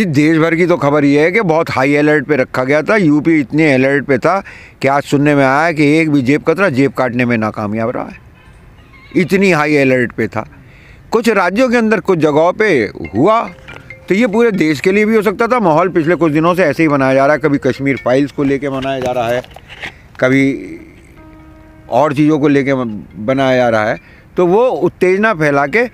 जी देश भर की तो खबर ये है कि बहुत हाई अलर्ट पे रखा गया था। यूपी इतने अलर्ट पे था कि आज सुनने में आया कि एक भी जेब कतरा जेब काटने में नाकामयाब रहा है। इतनी हाई अलर्ट पे था। कुछ राज्यों के अंदर कुछ जगहों पे हुआ, तो ये पूरे देश के लिए भी हो सकता था। माहौल पिछले कुछ दिनों से ऐसे ही बनाया जा रहा है। कभी कश्मीर फाइल्स को लेके बनाया जा रहा है, कभी और चीज़ों को लेके बनाया जा रहा है। तो वो उत्तेजना फैला के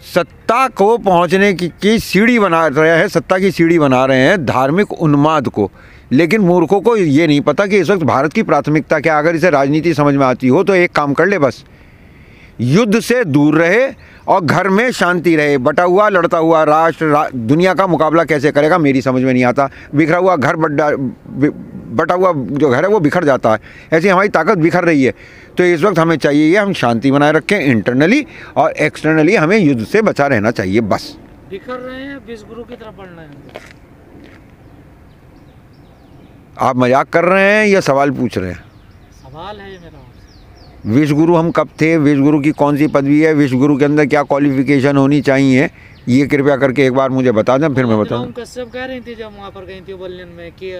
सत्ता को पहुंचने की सीढ़ी बना रहे हैं, सत्ता की सीढ़ी बना रहे हैं धार्मिक उन्माद को। लेकिन मूर्खों को ये नहीं पता कि इस वक्त भारत की प्राथमिकता क्या। अगर इसे राजनीति समझ में आती हो तो एक काम कर ले, बस युद्ध से दूर रहे और घर में शांति रहे। बटा हुआ लड़ता हुआ राष्ट्र दुनिया का मुकाबला कैसे करेगा मेरी समझ में नहीं आता। बिखरा हुआ घर बटा हुआ जो घर है वो बिखर जाता है। ऐसी हमारी ताकत बिखर रही है। तो इस वक्त हमें चाहिए ये हम शांति बनाए रखें इंटरनली, और एक्सटर्नली हमें युद्ध से बचा रहना चाहिए। बस बिखर रहे हैं, विश्वगुरु की तरफ बढ़ रहे हैं। आप मजाक कर रहे हैं या सवाल पूछ रहे हैं? सवाल है ये मेरा। विश्वगुरु हम कब थे? विश्वगुरु की कौन सी पदवी है? विश्वगुरु के अंदर क्या क्वालिफिकेशन होनी चाहिए? ये कृपया करके एक बार मुझे बता दें, फिर मैं बताऊँ। कश्यप कह रही थी जब वहाँ पर गई थी बलियन में कि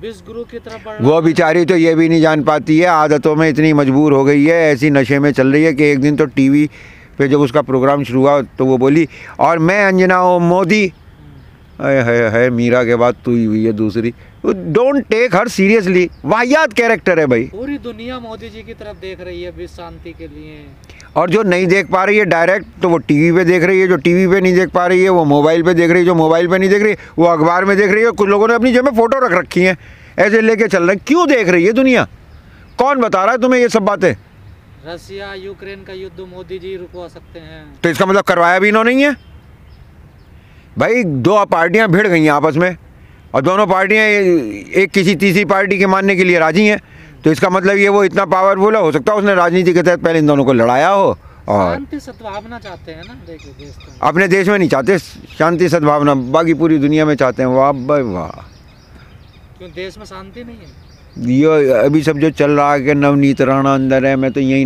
विश्वगुरु की तरफ बढ़। वो बेचारी तो ये भी नहीं जान पाती है, आदतों में इतनी मजबूर हो गई है, ऐसी नशे में चल रही है कि एक दिन तो टीवी पे जब उसका प्रोग्राम शुरू हुआ तो वो बोली और मैं अंजना ओ मोदी। है मीरा के बाद तू ही हुई है दूसरी। Don't take her seriously. वाहियात कैरेक्टर है भाई। पूरी दुनिया मोदी जी की तरफ देख रही है विश्व शांति के लिए। और जो नहीं देख पा रही है डायरेक्ट, तो वो टीवी पे देख रही है। जो टीवी पे नहीं देख पा रही है वो मोबाइल पे देख रही है। जो मोबाइल पे नहीं देख रही है वो अखबार में देख रही है। कुछ लोगों ने अपनी जेब में फोटो रख रखी है, ऐसे लेके चल रहे हैं। क्यों देख रही है दुनिया? कौन बता रहा है तुम्हें ये सब बातें? रसिया यूक्रेन का युद्ध मोदी जी रुकवा सकते हैं। तो इसका मतलब करवाया भी इन्होंने नहीं है भाई। दो पार्टियां भिड़ गई हैं आपस में और दोनों पार्टियां एक किसी तीसरी पार्टी के मानने के लिए राजी हैं। तो इसका मतलब ये वो इतना पावरफुल है, हो सकता है उसने राजनीति के तहत पहले इन दोनों को लड़ाया हो। और शांति सद्भावना चाहते हैं ना, देखिए देश अपने देश में नहीं चाहते शांति सद्भावना, बाकी पूरी दुनिया में चाहते हैं। वाह भाई वाह। क्यों देश में शांति नहीं है? ये अभी सब जो चल रहा है कि नवनीत राणा अंदर है, मैं तो यही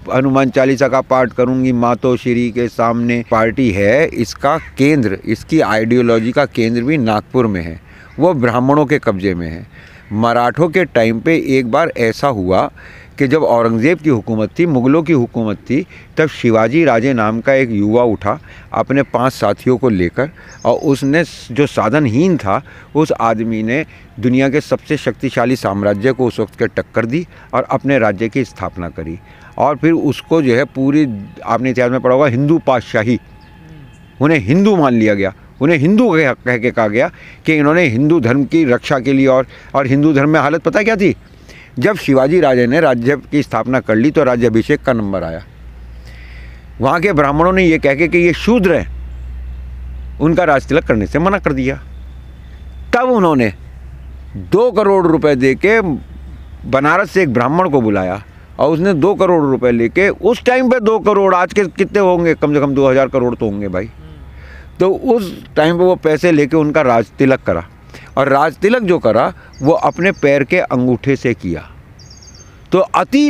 हनुमान चालीसा का पाठ करूंगी मातो श्री के सामने। पार्टी है, इसका केंद्र, इसकी आइडियोलॉजी का केंद्र भी नागपुर में है, वो ब्राह्मणों के कब्जे में है। मराठों के टाइम पे एक बार ऐसा हुआ कि जब औरंगज़ेब की हुकूमत थी, मुग़लों की हुकूमत थी, तब शिवाजी राजे नाम का एक युवा उठा अपने 5 साथियों को लेकर, और उसने जो साधनहीन था उस आदमी ने दुनिया के सबसे शक्तिशाली साम्राज्य को उस वक्त के टक्कर दी और अपने राज्य की स्थापना करी। और फिर उसको जो है पूरी, आपने इतिहास में पढ़ा होगा, हिंदू पातशाही, उन्हें हिंदू मान लिया गया। उन्हें हिंदू कह के कहा गया कि इन्होंने हिंदू धर्म की रक्षा के लिए और हिंदू धर्म में हालत पता क्या थी? जब शिवाजी राजे ने राज्य की स्थापना कर ली तो राज्याभिषेक का नंबर आया। वहाँ के ब्राह्मणों ने ये कह के कि ये शूद्र हैं, उनका राज तिलक करने से मना कर दिया। तब उन्होंने 2 करोड़ रुपए दे के बनारस से एक ब्राह्मण को बुलाया और उसने 2 करोड़ रुपए लेके, उस टाइम पे 2 करोड़, आज के कितने होंगे? कम से कम 2000 करोड़ तो होंगे भाई। तो उस टाइम पे वो पैसे लेके उनका राज तिलक करा, और राज तिलक जो करा वो अपने पैर के अंगूठे से किया। तो अति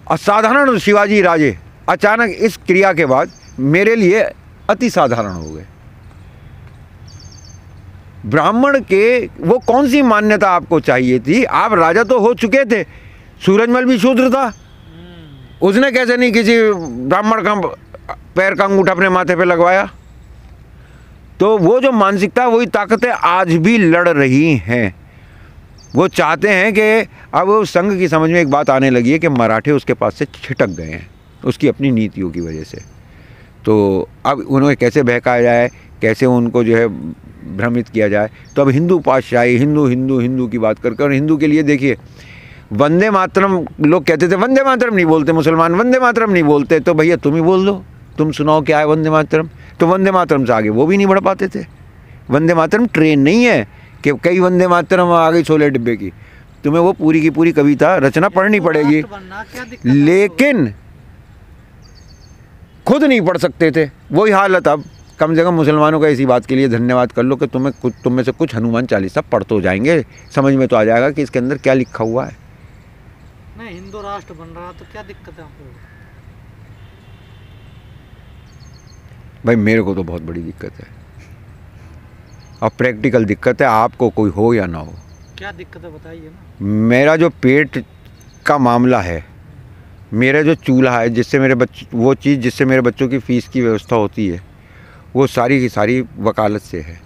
असाधारण शिवाजी राजे अचानक इस क्रिया के बाद मेरे लिए अति साधारण हो गए। ब्राह्मण के वो कौन सी मान्यता आपको चाहिए थी? आप राजा तो हो चुके थे। सूरजमल भी शूद्र था, उसने कैसे नहीं किसी ब्राह्मण का पैर का अंगूठा अपने माथे पे लगवाया? तो वो जो मानसिकता, वही ताकतें आज भी लड़ रही हैं। वो चाहते हैं कि अब संघ की समझ में एक बात आने लगी है कि मराठे उसके पास से छिटक गए हैं उसकी अपनी नीतियों की वजह से। तो अब उन्हें कैसे बहकाया जाए, कैसे उनको जो है भ्रमित किया जाए। तो अब हिंदू पातशाही, हिंदू हिंदू हिंदू की बात करके, और हिंदू के लिए देखिए वंदे मातरम, लोग कहते थे वंदे मातरम नहीं बोलते मुसलमान, वंदे मातरम नहीं बोलते, तो भैया तुम ही बोल दो, तुम सुनाओ क्या है वंदे मातरम। तो वंदे मातरम से आगे वो भी नहीं बढ़ पाते थे। वंदे मातरम ट्रेन नहीं है कि कई वंदे मातरम आ गई 16 डिब्बे की। तुम्हें वो पूरी की पूरी कविता रचना पढ़नी पड़ेगी, लेकिन खुद नहीं पढ़ सकते थे। वही हालत अब कम से कम मुसलमानों का इसी बात के लिए धन्यवाद कर लो कि तुम में से कुछ हनुमान चालीसा पढ़ तो जाएंगे, समझ में तो आ जाएगा कि इसके अंदर क्या लिखा हुआ है। नहीं, हिंदू राष्ट्र बन रहा तो क्या दिक्कत है आपको? भाई मेरे को तो बहुत बड़ी दिक्कत है। और प्रैक्टिकल दिक्कत है, आपको कोई हो या ना हो। क्या दिक्कत है बताइए ना। मेरा जो पेट का मामला है, मेरा जो चूल्हा है जिससे मेरे बच्चे, वो चीज़ जिससे मेरे बच्चों की फ़ीस की व्यवस्था होती है, वो सारी की सारी वकालत से है।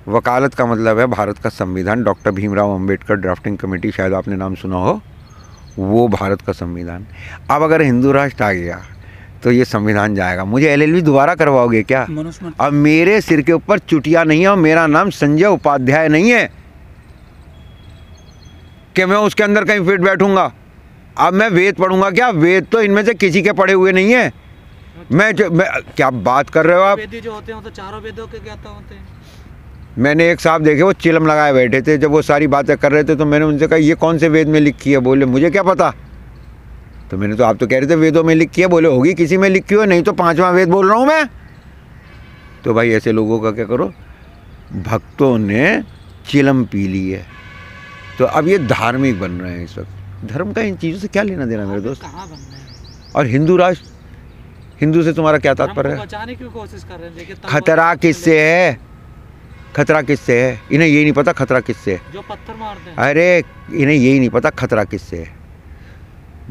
वकालत का मतलब है भारत का संविधान, doctor Bhimrao Ambedkar drafting committee, शायद आपने नाम सुना हो, वो भारत का संविधान। अब अगर हिंदू राष्ट्र आ गया तो ये संविधान जाएगा। मुझे एलएलबी दोबारा करवाओगे क्या? अब मेरे सिर के ऊपर चुटिया नहीं है और मेरा नाम संजय उपाध्याय नहीं है कि मैं उसके अंदर कहीं फिट बैठूंगा। अब मैं वेद पढ़ूंगा क्या? वेद तो इनमें से किसी के पढ़े हुए नहीं है। मैं क्या बात कर रहे हो आप? वेदी जो होते हैं तो चारों वेदों के ज्ञाता होते हैं। मैंने एक साहब देखे, वो चिलम लगाए बैठे थे, जब वो सारी बातें कर रहे थे तो मैंने उनसे कहा ये कौन से वेद में लिखी है? बोले मुझे क्या पता। तो मैंने तो, आप तो कह रहे थे वेदों में लिखी है। बोले होगी किसी में लिखी हो, नहीं तो 5वां वेद बोल रहा हूँ मैं। तो भाई ऐसे लोगों का क्या करो? भक्तों ने चिलम पी ली है, तो अब ये धार्मिक बन रहे हैं इस वक्त। धर्म का इन चीज़ों से क्या लेना देना मेरे दोस्त? कहाँ बन रहे हैं? और हिंदू राष्ट्र, हिंदू से तुम्हारा क्या तात्पर्य है? बचाने की कोशिश कर रहे हैं। देखिए खतरा किससे है? खतरा किससे है? इन्हें यही नहीं पता खतरा किससे है। जो पत्थर मारते हैं। अरे इन्हें यही नहीं पता खतरा किससे है।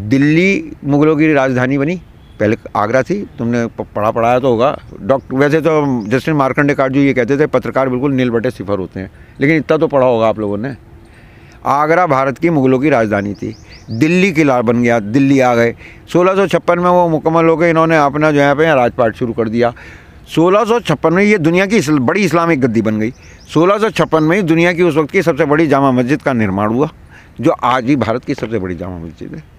दिल्ली मुगलों की राजधानी बनी, पहले आगरा थी, तुमने पढ़ाया तो होगा। डॉक्टर, वैसे तो जस्टिस मार्कंडे काटजू ये कहते थे पत्रकार बिल्कुल नील बटे सिफर होते हैं, लेकिन इतना तो पढ़ा होगा आप लोगों ने। आगरा भारत की मुगलों की राजधानी थी, दिल्ली किला बन गया, दिल्ली आ गए। 1656 में वो मुकम्मल हो गए, इन्होंने अपना जो है पे राजपाट शुरू कर दिया। 1656 में ये दुनिया की बड़ी इस्लामिक गद्दी बन गई। 1656 में ही दुनिया की उस वक्त की सबसे बड़ी जामा मस्जिद का निर्माण हुआ, जो आज भी भारत की सबसे बड़ी जामा मस्जिद है।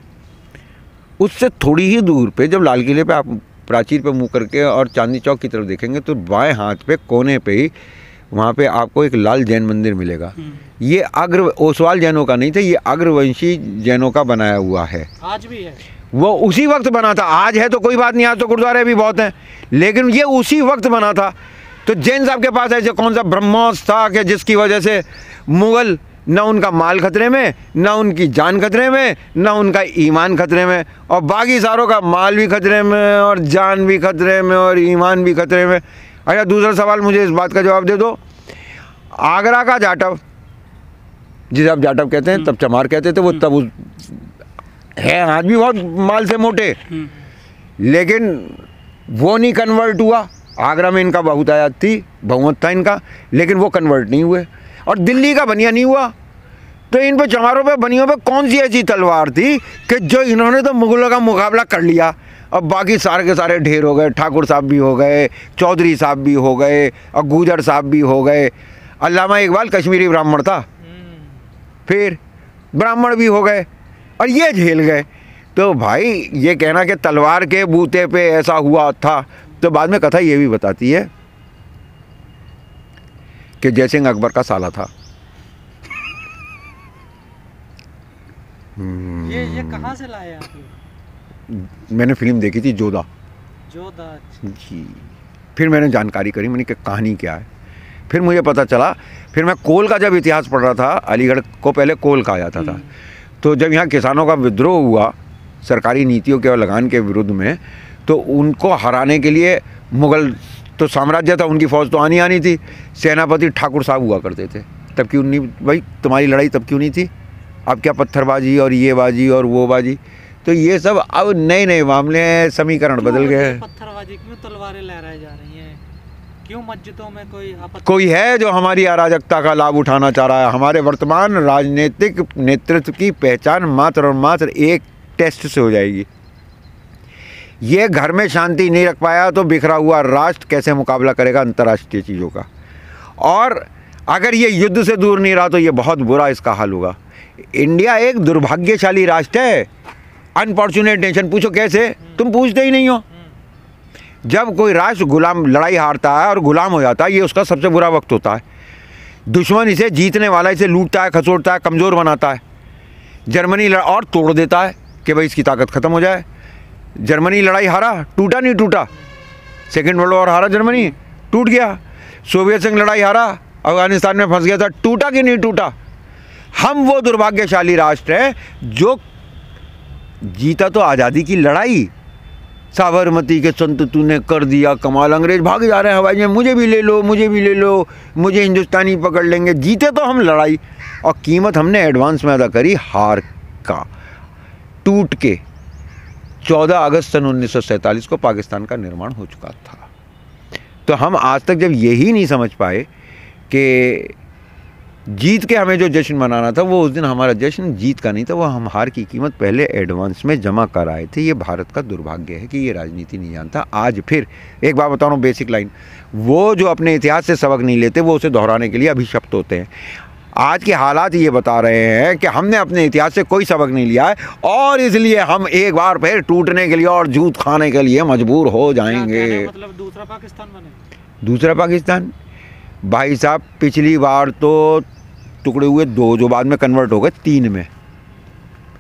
उससे थोड़ी ही दूर पे जब लाल किले पे आप प्राचीर पे मुँह करके और चांदनी चौक की तरफ देखेंगे तो बाएं हाथ पे कोने पे ही वहाँ पे आपको एक लाल जैन मंदिर मिलेगा। ये अग्र ओसवाल जैनों का नहीं था, ये अग्रवंशी जैनों का बनाया हुआ है। आज भी है। वो उसी वक्त बना था, आज है तो कोई बात नहीं, आज तो गुरुद्वारे भी बहुत हैं, लेकिन ये उसी वक्त बना था। तो जैन साहब के पास ऐसे कौन सा ब्रह्मोस था कि जिसकी वजह से मुग़ल, न उनका माल खतरे में, न उनकी जान खतरे में, न उनका ईमान खतरे में, और बाकी सारों का माल भी खतरे में और जान भी खतरे में और ईमान भी खतरे में। अच्छा, दूसरा सवाल मुझे इस बात का जवाब दे दो। आगरा का जाटव, जिसे आप जाटव कहते हैं, तब चमार कहते थे, वो तब है, आज भी बहुत माल से मोटे, लेकिन वो नहीं कन्वर्ट हुआ। आगरा में इनका बहुतायत थी, बहुमत था इनका, लेकिन वो कन्वर्ट नहीं हुए। और दिल्ली का बनिया नहीं हुआ। तो इन पे चमारों पे बनियों पे कौन सी ऐसी तलवार थी कि जो इन्होंने तो मुगलों का मुकाबला कर लिया। अब बाकी सारे के सारे ढेर हो गए, ठाकुर साहब भी हो गए, चौधरी साहब भी हो गए, और गुजर साहब भी हो गए। अल्लामा इकबाल कश्मीरी ब्राह्मण था, फिर ब्राह्मण भी हो गए और ये झेल गए। तो भाई ये कहना कि तलवार के बूते पे ऐसा हुआ था, तो बाद में कथा ये भी बताती है कि जयसिंह अकबर का साला था। ये कहाँ से लाए आप लोग? मैंने फिल्म देखी थी जोधा जी, फिर मैंने जानकारी करी, मैंने कि कहानी क्या है। फिर मुझे पता चला, फिर मैं कोल का जब इतिहास पढ़ रहा था, अलीगढ़ को पहले कोल कहा जाता था, तो जब यहाँ किसानों का विद्रोह हुआ सरकारी नीतियों के और लगान के विरुद्ध में, तो उनको हराने के लिए मुग़ल तो साम्राज्य था, उनकी फ़ौज तो आनी थी, सेनापति ठाकुर साहब हुआ करते थे। तब क्यों नहीं भाई, तुम्हारी लड़ाई तब क्यों नहीं थी? अब क्या पत्थरबाजी और ये बाजी और वो बाजी, तो ये सब अब नए नए मामले हैं, समीकरण बदल गए हैं। पत्थरबाजी क्यों तलवारें लहराई जा रही हैं? क्यों मस्जिदों में कोई है जो हमारी अराजकता का लाभ उठाना चाह रहा है? हमारे वर्तमान राजनीतिक नेतृत्व की पहचान मात्र और मात्र एक टेस्ट से हो जाएगी। ये घर में शांति नहीं रख पाया तो बिखरा हुआ राष्ट्र कैसे मुकाबला करेगा अंतर्राष्ट्रीय चीज़ों का? और अगर ये युद्ध से दूर नहीं रहा तो ये बहुत बुरा इसका हाल होगा। इंडिया एक दुर्भाग्यशाली राष्ट्र है, अनफॉर्चुनेट नेशन। पूछो कैसे? तुम पूछते ही नहीं हो। जब कोई राष्ट्र गुलाम लड़ाई हारता है और गुलाम हो जाता है, ये उसका सबसे बुरा वक्त होता है। दुश्मन इसे जीतने वाला इसे लूटता है, खसोटता है, कमज़ोर बनाता है। जर्मनी और तोड़ देता है कि भाई इसकी ताकत ख़त्म हो जाए। जर्मनी लड़ाई हारा, टूटा नहीं टूटा। सेकेंड वर्ल्ड वॉर हारा जर्मनी, टूट गया। सोवियत संघ लड़ाई हारा, अफगानिस्तान में फंस गया था, टूटा कि नहीं टूटा? हम वो दुर्भाग्यशाली राष्ट्र है जो जीता तो आज़ादी की लड़ाई, साबरमती के संत तूने कर दिया कमाल, अंग्रेज भाग जा रहे हैं हवाई में, मुझे भी ले लो, मुझे भी ले लो, मुझे हिंदुस्तानी पकड़ लेंगे। जीते तो हम लड़ाई, और कीमत हमने एडवांस में अदा करी हार का। टूट के 14 अगस्त सन 1947 को पाकिस्तान का निर्माण हो चुका था। तो हम आज तक जब यही नहीं समझ पाए कि जीत के हमें जो जश्न मनाना था, वो उस दिन हमारा जश्न जीत का नहीं था, वो हम हार की कीमत पहले एडवांस में जमा कर आए थे। ये भारत का दुर्भाग्य है कि ये राजनीति नहीं जानता। आज फिर एक बात बता रहा हूँ, बेसिक लाइन, वो जो अपने इतिहास से सबक नहीं लेते वो उसे दोहराने के लिए अभिशप्त होते हैं। आज के हालात ये बता रहे हैं कि हमने अपने इतिहास से कोई सबक नहीं लिया है, और इसलिए हम एक बार फिर टूटने के लिए और जूत खाने के लिए मजबूर हो जाएंगे। मतलब दूसरा पाकिस्तान बने? दूसरा पाकिस्तान भाई साहब, पिछली बार तो टुकड़े हुए 2 जो बाद में कन्वर्ट हो गए 3 में,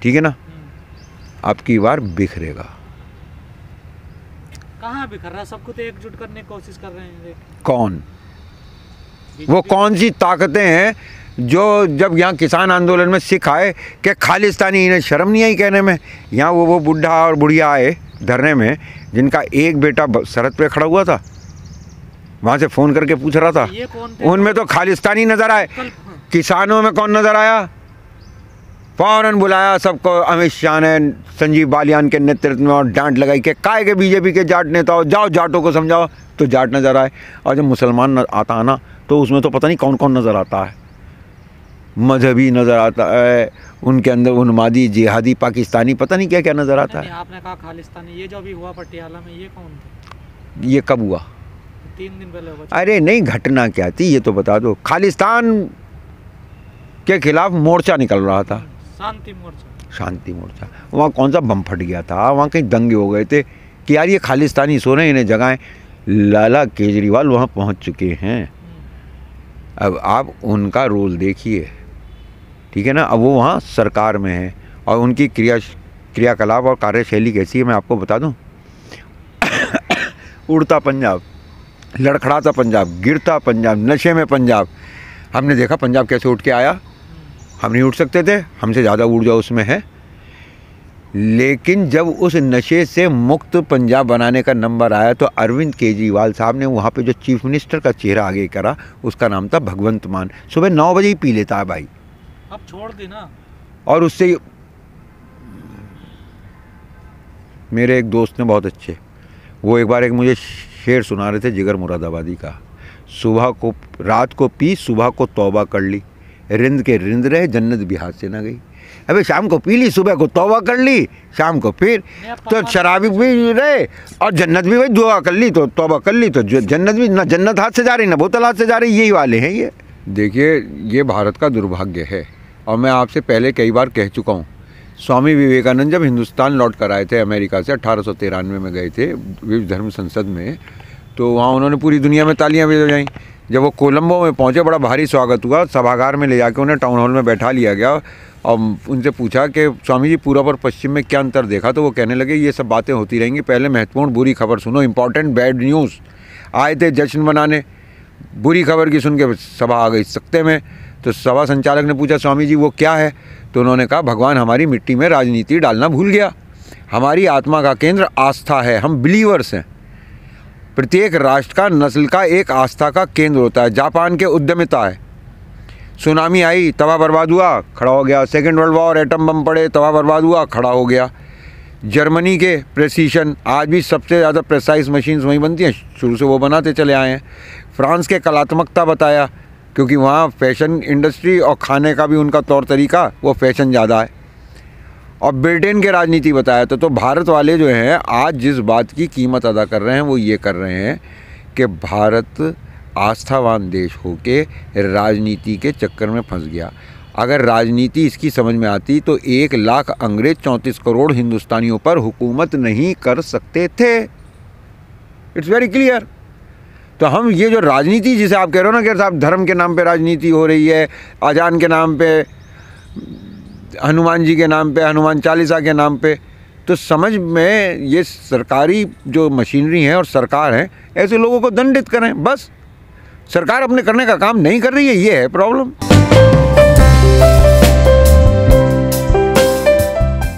ठीक है ना। अब की बार बिखरेगा। कहाँ बिखर रहा? सबको तो एकजुट करने की कोशिश कर रहे हैं। कौन? वो कौन सी ताकतें हैं जो जब यहाँ किसान आंदोलन में सिख आए कि खालिस्तानी, इन्हें शर्म नहीं आई कहने में। यहाँ वो बुढ़ा और बुढ़िया आए धरने में, जिनका एक बेटा सरहद पे खड़ा हुआ था, वहाँ से फ़ोन करके पूछ रहा था, उनमें तो खालिस्तानी नज़र आए। किसानों में कौन नज़र आया? फ़ौरन बुलाया सबको अमित शाह ने संजीव बालियान के नेतृत्व में, और डांट लगाई कि काय के बीजेपी के जाट नेता हो, जाओ जाटों को समझाओ। तो जाट नज़र आए। और जब मुसलमान आता है ना, तो उसमें तो पता नहीं कौन कौन नज़र आता है। मजहबी नज़र आता है, उनके अंदर उन्मादी, जिहादी, पाकिस्तानी, पता नहीं क्या क्या नज़र आता है। आपने कहा खालिस्तानी, ये जो अभी हुआ पटियाला में, ये कौन था? ये कब हुआ? 3 दिन पहले हुआ। अरे नहीं, घटना क्या थी ये तो बता दो। खालिस्तान के खिलाफ मोर्चा निकल रहा था, शांति मोर्चा। वहाँ कौन सा बम फट गया था, वहाँ कहीं दंगे हो गए थे कि यार ये खालिस्तानी सो रहे हैं, इन्हें जगाएं। लाला केजरीवाल वहाँ पहुँच चुके हैं। अब आप उनका रोल देखिए, ठीक है ना। अब वो वहाँ सरकार में है, और उनकी क्रियाकलाप और कार्यशैली कैसी है मैं आपको बता दूँ। उड़ता पंजाब, लड़खड़ाता पंजाब, गिरता पंजाब, नशे में पंजाब। हमने देखा पंजाब कैसे उठ के आया। हम नहीं उठ सकते थे, हमसे ज़्यादा ऊर्जा उसमें है। लेकिन जब उस नशे से मुक्त पंजाब बनाने का नंबर आया, तो अरविंद केजरीवाल साहब ने वहाँ पे जो चीफ मिनिस्टर का चेहरा आगे करा, उसका नाम था भगवंत मान। सुबह 9 बजे ही पी लेता है भाई। अब छोड़ दी ना। और उससे मेरे एक दोस्त ने बहुत अच्छे, वो एक बार मुझे शेर सुना रहे थे जिगर मुरादाबादी का। रात को पी, सुबह को तौबा कर ली, रिंद के रिंद रहे, जन्नत भी हाथ से ना गई। अबे शाम को पी ली, सुबह को तौबा कर ली, शाम को फिर तो शराबी भी रहे और जन्नत भी, भाई दुआ कर ली तो तौबा कर ली तो जन्नत भी, ना जन्नत हाथ से जा रही ना बोतल हाथ से जा रही। यही वाले हैं ये। देखिए, ये भारत का दुर्भाग्य है। और मैं आपसे पहले कई बार कह चुका हूँ, स्वामी विवेकानंद जब हिंदुस्तान लौट कर आए थे अमेरिका से, 1893 में गए थे विश्व धर्म संसद में, तो वहाँ उन्होंने पूरी दुनिया में तालियां बजाईं। जब वो कोलंबो में पहुँचे, बड़ा भारी स्वागत हुआ। सभागार में ले जाके उन्हें टाउन हॉल में बैठा लिया गया और उनसे पूछा कि स्वामी जी पूर्व और पश्चिम में क्या अंतर देखा। तो वो कहने लगे, ये सब बातें होती रहेंगी, पहले महत्वपूर्ण बुरी खबर सुनो, इंपॉर्टेंट बैड न्यूज़। आए थे जश्न मनाने, बुरी खबर की सुन के सभा आ गई सख्ते में। तो सभा संचालक ने पूछा, स्वामी जी वो क्या है? तो उन्होंने कहा, भगवान हमारी मिट्टी में राजनीति डालना भूल गया। हमारी आत्मा का केंद्र आस्था है, हम बिलीवर्स हैं। प्रत्येक राष्ट्र का, नस्ल का एक आस्था का केंद्र होता है। जापान के उद्यमिता है। सुनामी आई, तबाह बर्बाद हुआ, खड़ा हो गया। Second world war, atom bomb पड़े, तबाह बर्बाद हुआ, खड़ा हो गया। जर्मनी के प्रेसिशन, आज भी सबसे ज़्यादा प्रेसाइज मशीन्स वहीं बनती हैं, शुरू से वो बनाते चले आए हैं। फ्रांस के कलात्मकता बताया, क्योंकि वहाँ फैशन इंडस्ट्री और खाने का भी उनका तौर तरीका, वो फैशन ज़्यादा है। और ब्रिटेन के राजनीति बताया। तो भारत वाले जो हैं आज जिस बात की कीमत अदा कर रहे हैं वो ये कर रहे हैं कि भारत आस्थावान देश होके राजनीति के चक्कर में फंस गया। अगर राजनीति इसकी समझ में आती तो 1 लाख अंग्रेज 34 करोड़ हिंदुस्तानियों पर हुकूमत नहीं कर सकते थे। It's very clear. तो हम ये जो राजनीति जिसे आप कह रहे हो ना कि साहब धर्म के नाम पे राजनीति हो रही है, अजान के नाम पे, हनुमान जी के नाम पे, हनुमान चालीसा के नाम पे, तो समझ में ये सरकारी जो मशीनरी है और सरकार है, ऐसे लोगों को दंडित करें। बस सरकार अपने करने का काम नहीं कर रही है, ये है प्रॉब्लम।